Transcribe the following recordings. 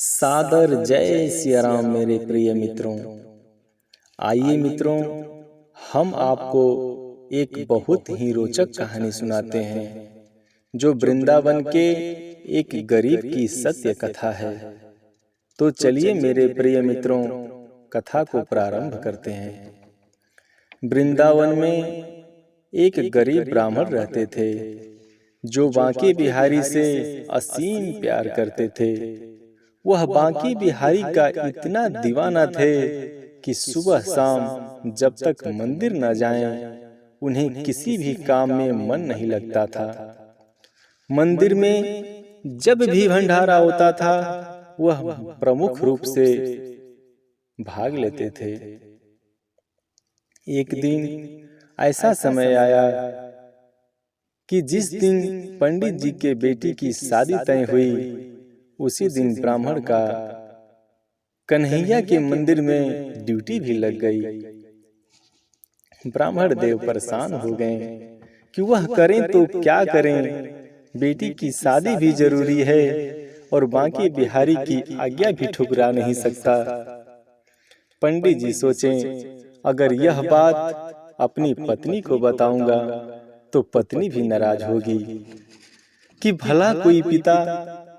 सादर जय सिया राम मेरे प्रिय मित्रों। आइए मित्रों, हम आपको एक बहुत ही रोचक कहानी सुनाते हैं जो वृंदावन के एक गरीब की सत्य कथा है। तो चलिए मेरे प्रिय मित्रों, कथा को प्रारंभ करते हैं। वृंदावन में एक गरीब ब्राह्मण रहते थे जो बांके बिहारी से असीम प्यार करते थे। वह बांके बिहारी का इतना दीवाना थे कि सुबह शाम जब तक मंदिर न जाएं, उन्हें किसी भी काम में मन नहीं लगता था। मंदिर में जब भी भंडारा होता था, वह प्रमुख रूप से भाग लेते थे। एक दिन ऐसा समय आया कि जिस दिन पंडित जी के बेटी की शादी तय हुई, उसी दिन ब्राह्मण का कन्हैया के मंदिर में ड्यूटी भी लग गई। ब्राह्मण देव परेशान हो गए कि वह करें तो क्या करें, बेटी की शादी भी जरूरी है और बांके बिहारी की आज्ञा भी ठुकरा नहीं सकता। पंडित जी सोचें, अगर यह बात अपनी पत्नी को बताऊंगा तो पत्नी भी नाराज होगी कि भला कोई पिता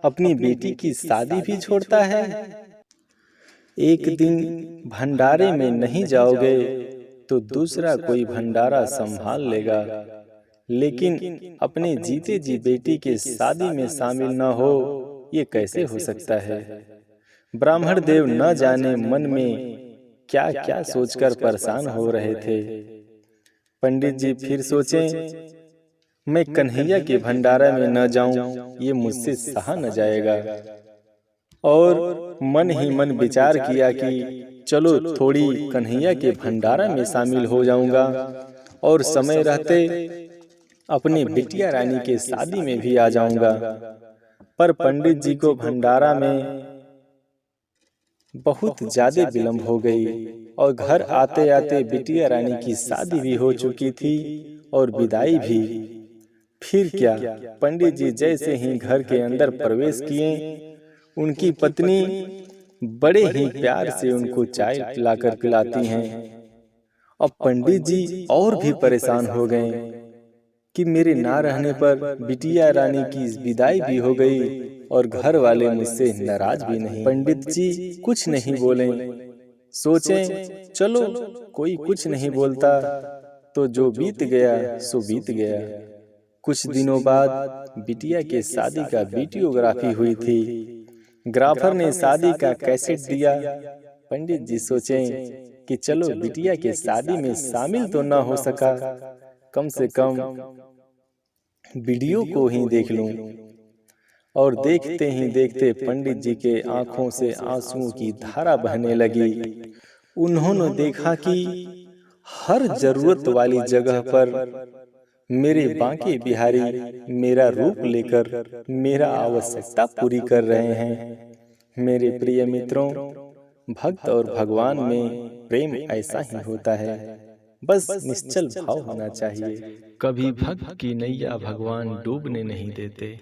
अपनी बेटी की शादी भी छोड़ता है। एक दिन भंडारे में नहीं जाओगे तो दूसरा कोई भंडारा संभाल लेगा, लेकिन अपने जीते जी बेटी के शादी में शामिल न हो, ये कैसे हो सकता है। ब्राह्मण देव न जाने मन में क्या क्या सोचकर परेशान हो रहे थे। पंडित जी फिर सोचें, मैं कन्हैया के भंडारा में न जाऊं, ये मुझसे सहा न जाएगा। और मन ही मन विचार किया कि चलो थोड़ी कन्हैया के भंडारा में शामिल हो जाऊंगा और समय रहते अपनी बिटिया रानी के शादी में भी आ जाऊंगा। पर पंडित जी को भंडारा में बहुत ज्यादा विलंब हो गई और घर आते आते बिटिया रानी की शादी भी हो चुकी थी और विदाई भी। फिर क्या, पंडित जी जैसे ही घर के अंदर प्रवेश किए, उनकी पत्नी बड़े ही प्यार से उनको चाय लाकर पिलाती हैं। अब पंडित जी और भी परेशान हो गए कि मेरे ना रहने पर बिटिया रानी की विदाई भी हो गई और घर वाले मुझसे नाराज भी नहीं। पंडित जी कुछ नहीं बोले, सोचें चलो कोई कुछ नहीं बोलता तो जो बीत गया सो बीत गया। कुछ दिनों बाद बिटिया के शादी का वीडियोग्राफी हुई थी। ग्राफर ने शादी का कैसेट दिया। पंडित जी सोचें कि चलो बिटिया के शादी में शामिल तो ना हो सका, कम से कम वीडियो को ही देख लूं। और देखते ही देखते पंडित जी के आंखों से आंसुओं की धारा बहने लगी। उन्होंने देखा कि हर जरूरत वाली जगह पर मेरे बांके बिहारी मेरा रूप लेकर मेरा आवश्यकता पूरी कर रहे हैं। मेरे प्रिय मित्रों, भक्त और भगवान में प्रेम ऐसा ही होता है, बस निश्चल भाव होना चाहिए। कभी भक्त की नैया भगवान डूबने नहीं देते।